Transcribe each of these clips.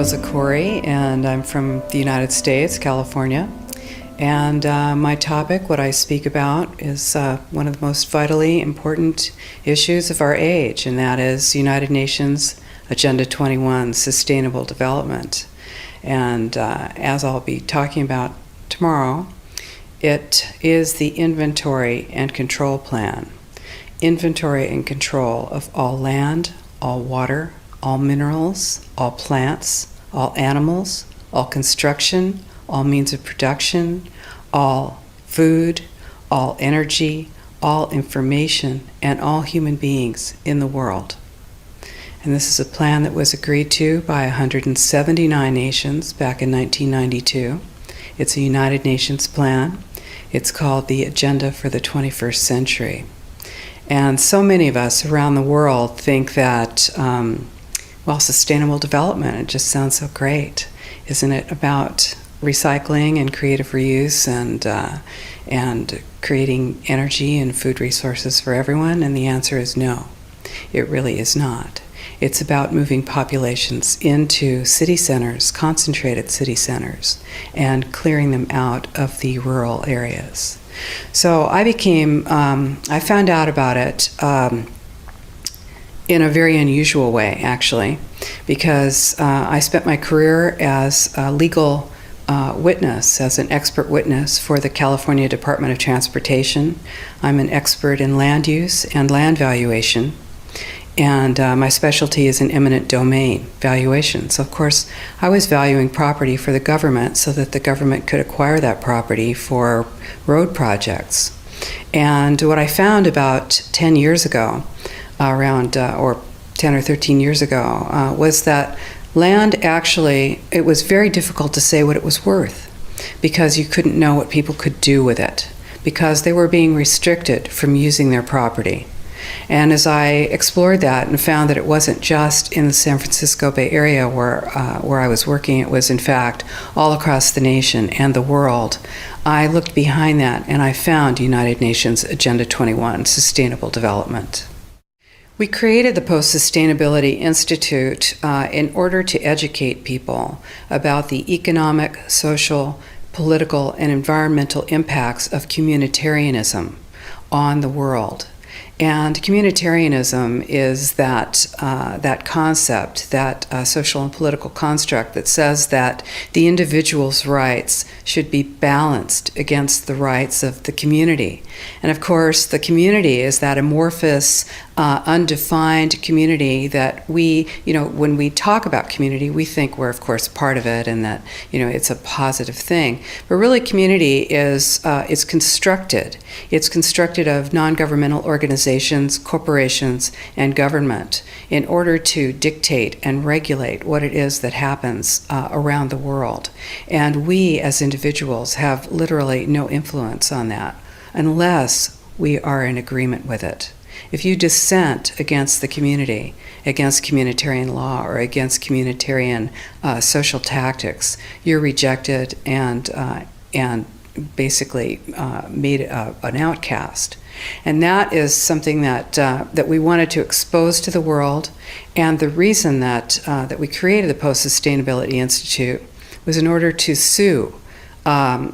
Rosa Koire, and I'm from the United States, California. And my topic, what I speak about, is one of the most vitally important issues of our age, and that is United Nations Agenda 21, Sustainable Development. And as I'll be talking about tomorrow, it is the inventory and control plan. Inventory and control of all land, all water, all minerals, all plants, all animals, all construction, all means of production, all food, all energy, all information, and all human beings in the world. And this is a plan that was agreed to by 179 nations back in 1992. It's a United Nations plan. It's called the Agenda for the 21st Century. And so many of us around the world think that, sustainable development, it just sounds so great. Isn't it about recycling and creative reuse and creating energy and food resources for everyone? And the answer is no, it really is not. It's about moving populations into city centers, concentrated city centers, and clearing them out of the rural areas. So I found out about it in a very unusual way, actually, because I spent my career as a legal witness, as an expert witness for the California Department of Transportation. I'm an expert in land use and land valuation. And my specialty is in eminent domain valuation. So, of course, I was valuing property for the government so that the government could acquire that property for road projects. And what I found about 10 years ago, or 10 or 13 years ago, was that land actually, it was very difficult to say what it was worth because you couldn't know what people could do with it because they were being restricted from using their property. And as I explored that and found that it wasn't just in the San Francisco Bay Area where I was working, it was in fact all across the nation and the world, I looked behind that and I found United Nations Agenda 21, Sustainable Development. We created the Post-Sustainability Institute in order to educate people about the economic, social, political, and environmental impacts of communitarianism on the world. And communitarianism is that concept, that social and political construct that says that the individual's rights should be balanced against the rights of the community. And of course, the community is that amorphous, undefined community that when we talk about community, we think we're, of course, part of it and that, it's a positive thing. But really, community is constructed. It's constructed of non-governmental organizations, corporations, and government in order to dictate and regulate what it is that happens around the world. And we, as individuals, have literally no influence on that unless we are in agreement with it. If you dissent against the community, against communitarian law, or against communitarian social tactics, you're rejected and basically made an outcast. And that is something that we wanted to expose to the world. And the reason that we created the Post-Sustainability Institute was in order to sue.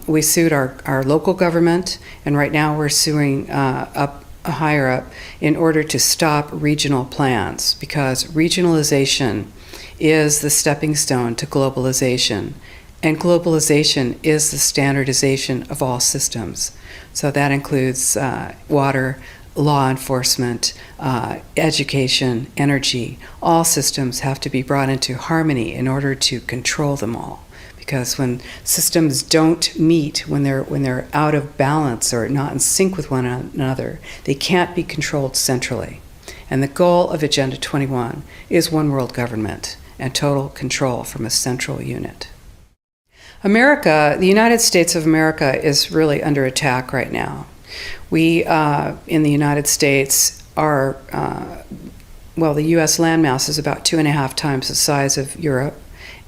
We sued our local government, and right now we're suing higher up in order to stop regional plans, because regionalization is the stepping stone to globalization. And globalization is the standardization of all systems. So that includes water, law enforcement, education, energy. All systems have to be brought into harmony in order to control them all. Because when systems don't meet, when they're out of balance or not in sync with one another, they can't be controlled centrally. And the goal of Agenda 21 is one world government and total control from a central unit. America, the United States of America, is really under attack right now. We, in the United States, are, the U.S. landmass is about 2.5 times the size of Europe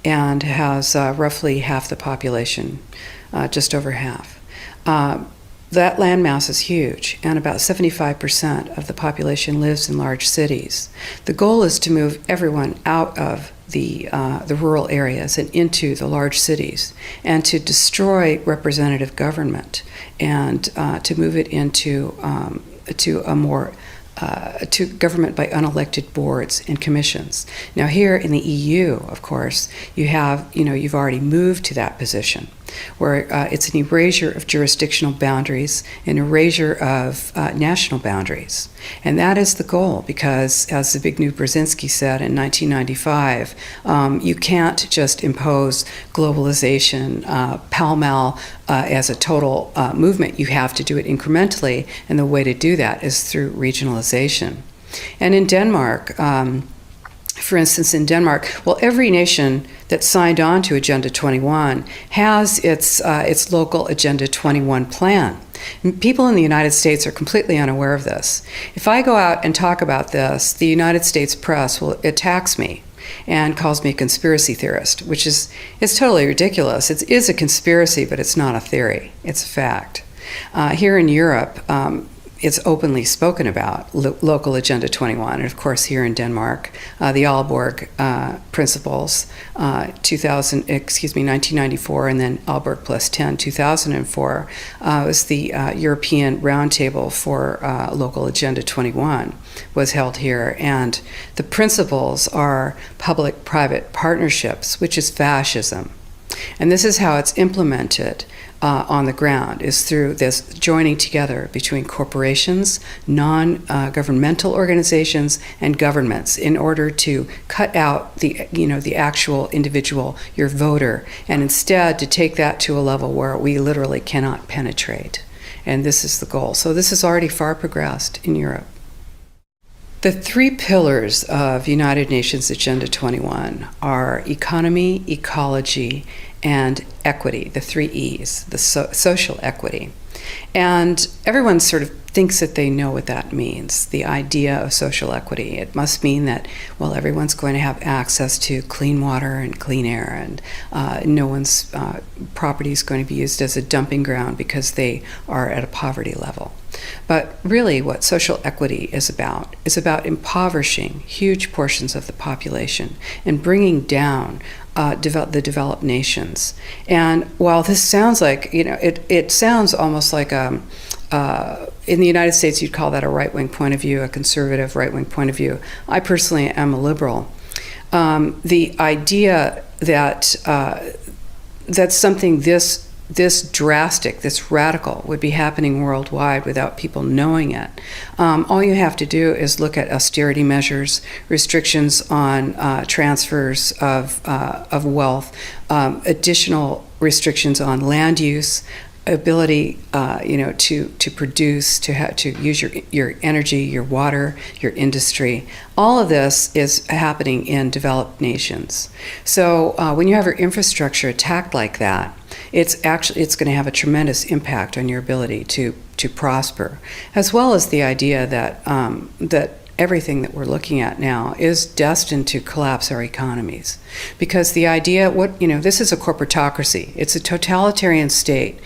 and has roughly half the population, just over half. That landmass is huge, and about 75% of the population lives in large cities. The goal is to move everyone out of the rural areas and into the large cities, and to destroy representative government and to move it into to a more to government by unelected boards and commissions. Now, here in the EU, of course, you've already moved to that position, where it's an erasure of jurisdictional boundaries, an erasure of national boundaries. And that is the goal, because, as Zbigniew Brzezinski said in 1995, you can't just impose globalization pell-mell as a total movement. You have to do it incrementally, and the way to do that is through regionalization. And in Denmark, for instance, every nation that signed on to Agenda 21 has its local Agenda 21 plan. People in the United States are completely unaware of this. If I go out and talk about this, the United States press attacks me and calls me a conspiracy theorist, which is totally ridiculous. It is a conspiracy, but it's not a theory. It's a fact. Here in Europe, it's openly spoken about, local Agenda 21. And of course, here in Denmark, the Aalborg Principles, 1994, and then Aalborg Plus 10, 2004, was the European Roundtable for Local Agenda 21, was held here. And the principles are public-private partnerships, which is fascism. And this is how it's implemented on the ground, is through this joining together between corporations, non-governmental organizations, and governments in order to cut out the actual individual, your voter, and instead to take that to a level where we literally cannot penetrate. And this is the goal. So this is already far progressed in Europe. The three pillars of United Nations Agenda 21 are economy, ecology, and equity, the three E's, the social equity. And everyone sort of thinks that they know what that means, the idea of social equity. It must mean that, well, everyone's going to have access to clean water and clean air, and no one's property is going to be used as a dumping ground because they are at a poverty level. But really what social equity is about impoverishing huge portions of the population and bringing down the developed nations. And while this sounds like, it sounds almost like in the United States, you'd call that a right-wing point of view, a conservative right-wing point of view. I personally am a liberal. The idea that something this drastic, this radical would be happening worldwide without people knowing it. All you have to do is look at austerity measures, restrictions on transfers of wealth, additional restrictions on land use, ability, to produce, to use your energy, your water, your industry. All of this is happening in developed nations. So when you have your infrastructure attacked like that, it's going to have a tremendous impact on your ability to prosper, as well as the idea that that everything that we're looking at now is destined to collapse our economies. Because the idea, this is a corporatocracy. It's a totalitarian state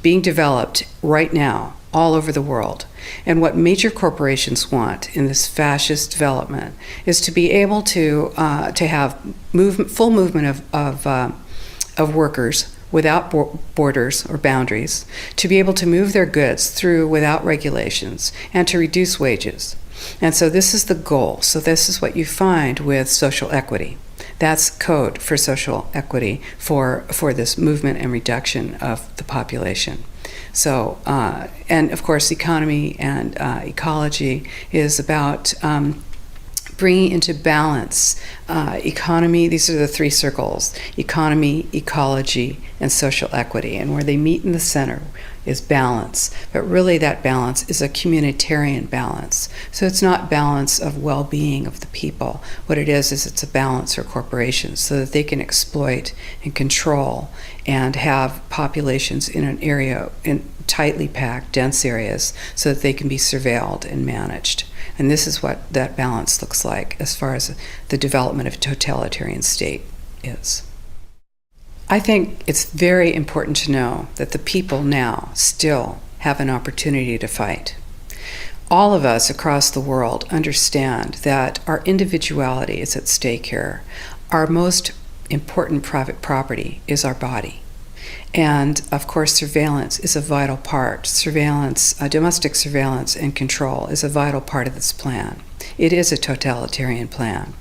being developed right now all over the world. And what major corporations want in this fascist development is to be able to have full movement of workers without borders or boundaries, to be able to move their goods through without regulations, and to reduce wages. And so this is the goal. So this is what you find with social equity. That's code for social equity for this movement and reduction of the population. So, and of course, economy and ecology is about bringing into balance economy. These are the three circles: economy, ecology, and social equity. And where they meet in the center is balance. But really that balance is a communitarian balance. So it's not balance of well-being of the people. What it is it's a balance for corporations so that they can exploit and control and have populations in an area, in tightly packed, dense areas, so that they can be surveilled and managed. And this is what that balance looks like as far as the development of a totalitarian state is. I think it's very important to know that the people now still have an opportunity to fight. All of us across the world understand that our individuality is at stake here. our most important private property is our body. And of course, surveillance is a vital part. Surveillance, domestic surveillance and control is a vital part of this plan. It is a totalitarian plan.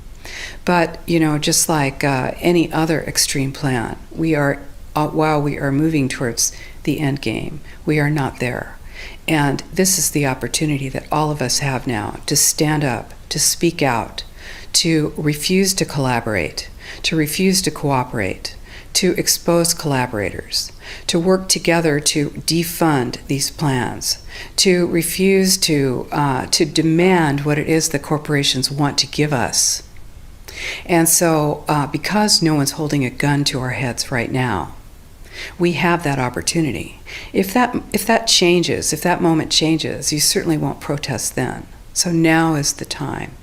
But, just like any other extreme plan, while we are moving towards the end game, we are not there. And this is the opportunity that all of us have now to stand up, to speak out, to refuse to collaborate, to refuse to cooperate, to expose collaborators, to work together to defund these plans, to refuse to demand what it is that corporations want to give us. And so, because no one's holding a gun to our heads right now, we have that opportunity. If that changes, if that moment changes, you certainly won't protest then. So now is the time.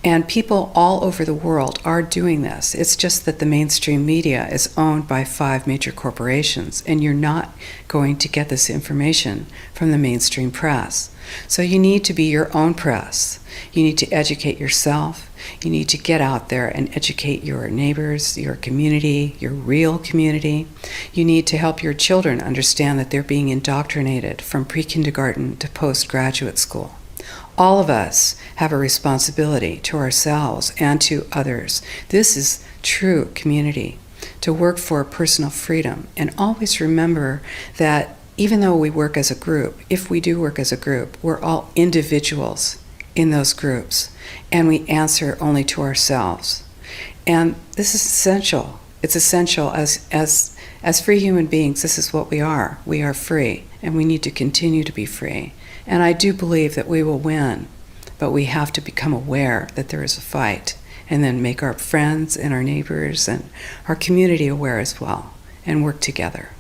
And people all over the world are doing this. It's just that the mainstream media is owned by 5 major corporations, and you're not going to get this information from the mainstream press. So you need to be your own press. You need to educate yourself. You need to get out there and educate your neighbors, your community, your real community. You need to help your children understand that they're being indoctrinated from pre-kindergarten to postgraduate school. All of us have a responsibility to ourselves and to others. This is true community, to work for personal freedom. And always remember that even though we work as a group, if we do work as a group, we're all individuals in those groups, and we answer only to ourselves. And this is essential. It's essential as free human beings. This is what we are. We are free, and we need to continue to be free. And I do believe that we will win, but we have to become aware that there is a fight, and then make our friends and our neighbors and our community aware as well, and work together.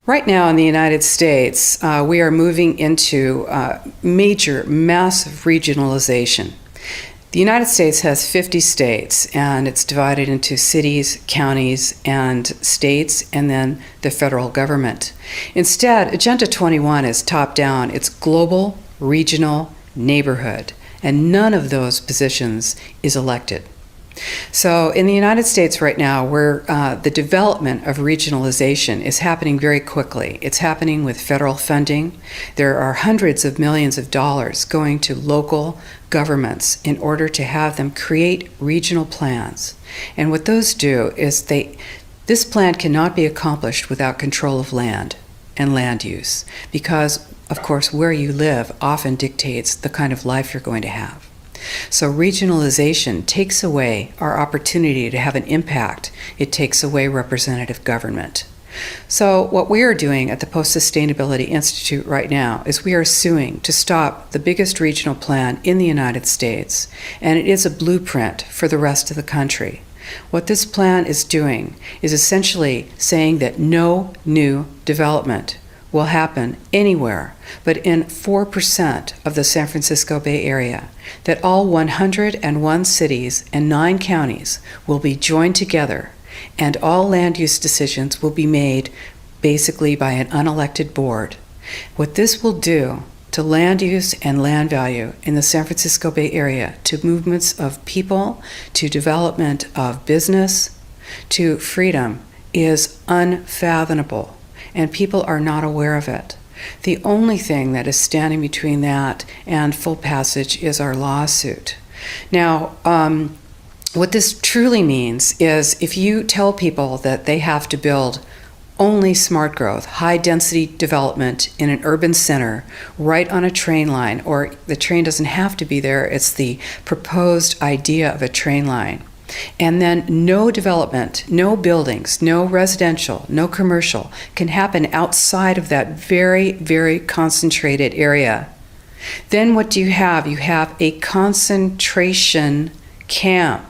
Right now in the United States, we are moving into massive regionalization. The United States has 50 states, and it's divided into cities, counties, and states, and then the federal government. Instead, Agenda 21 is top-down. It's global, regional, neighborhood, and none of those positions is elected. So in the United States right now, where the development of regionalization is happening very quickly. It's happening with federal funding. There are hundreds of millions of dollars going to local governments in order to have them create regional plans. And what those do is this plan cannot be accomplished without control of land and land use, because, of course, where you live often dictates the kind of life you're going to have. So regionalization takes away our opportunity to have an impact. It takes away representative government. So what we are doing at the Post-Sustainability Institute right now is we are suing to stop the biggest regional plan in the United States, and it is a blueprint for the rest of the country. What this plan is doing is essentially saying that no new development will happen anywhere but in 4% of the San Francisco Bay Area, that all 101 cities and 9 counties will be joined together, and all land use decisions will be made basically by an unelected board. What this will do to land use and land value in the San Francisco Bay Area, to movements of people, to development of business, to freedom, is unfathomable. And people are not aware of it. The only thing that is standing between that and full passage is our lawsuit. Now, what this truly means is if you tell people that they have to build only smart growth, high-density development in an urban center right on a train line, or the train doesn't have to be there, it's the proposed idea of a train line, and then no development, no buildings, no residential, no commercial can happen outside of that very, very concentrated area. Then what do you have? You have a concentration camp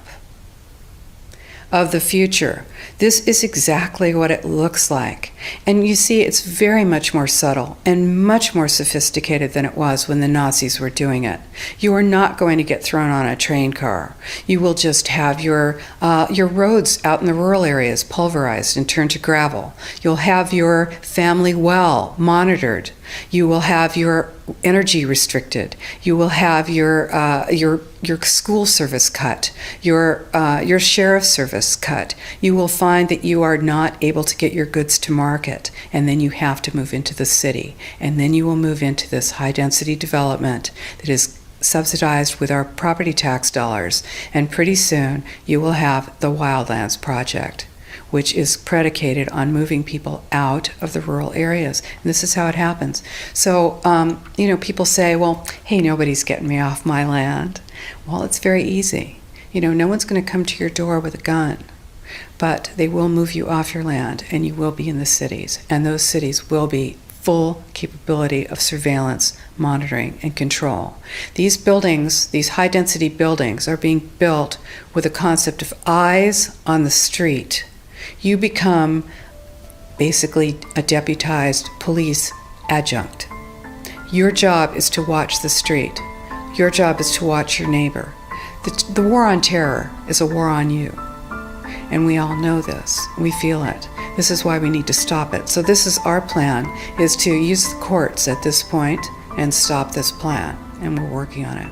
of the future. This is exactly what it looks like. And you see, it's very much more subtle and much more sophisticated than it was when the Nazis were doing it. You are not going to get thrown on a train car. You will just have your roads out in the rural areas pulverized and turned to gravel. You'll have your family well monitored. You will have your energy restricted. You will have your school service cut, your sheriff's service cut. You will find that you are not able to get your goods to market, and then you have to move into the city, and then you will move into this high-density development that is subsidized with our property tax dollars, and pretty soon you will have the Wildlands Project, which is predicated on moving people out of the rural areas. And this is how it happens. So, people say, well, hey, nobody's getting me off my land. Well, it's very easy. No one's going to come to your door with a gun, but they will move you off your land, and you will be in the cities. And those cities will be full capability of surveillance, monitoring, and control. These buildings, these high-density buildings, are being built with a concept of eyes on the street. You become basically a deputized police adjunct. Your job is to watch the street. Your job is to watch your neighbor. The war on terror is a war on you. And we all know this. We feel it. This is why we need to stop it. So this is our plan, is to use the courts at this point and stop this plan. And we're working on it.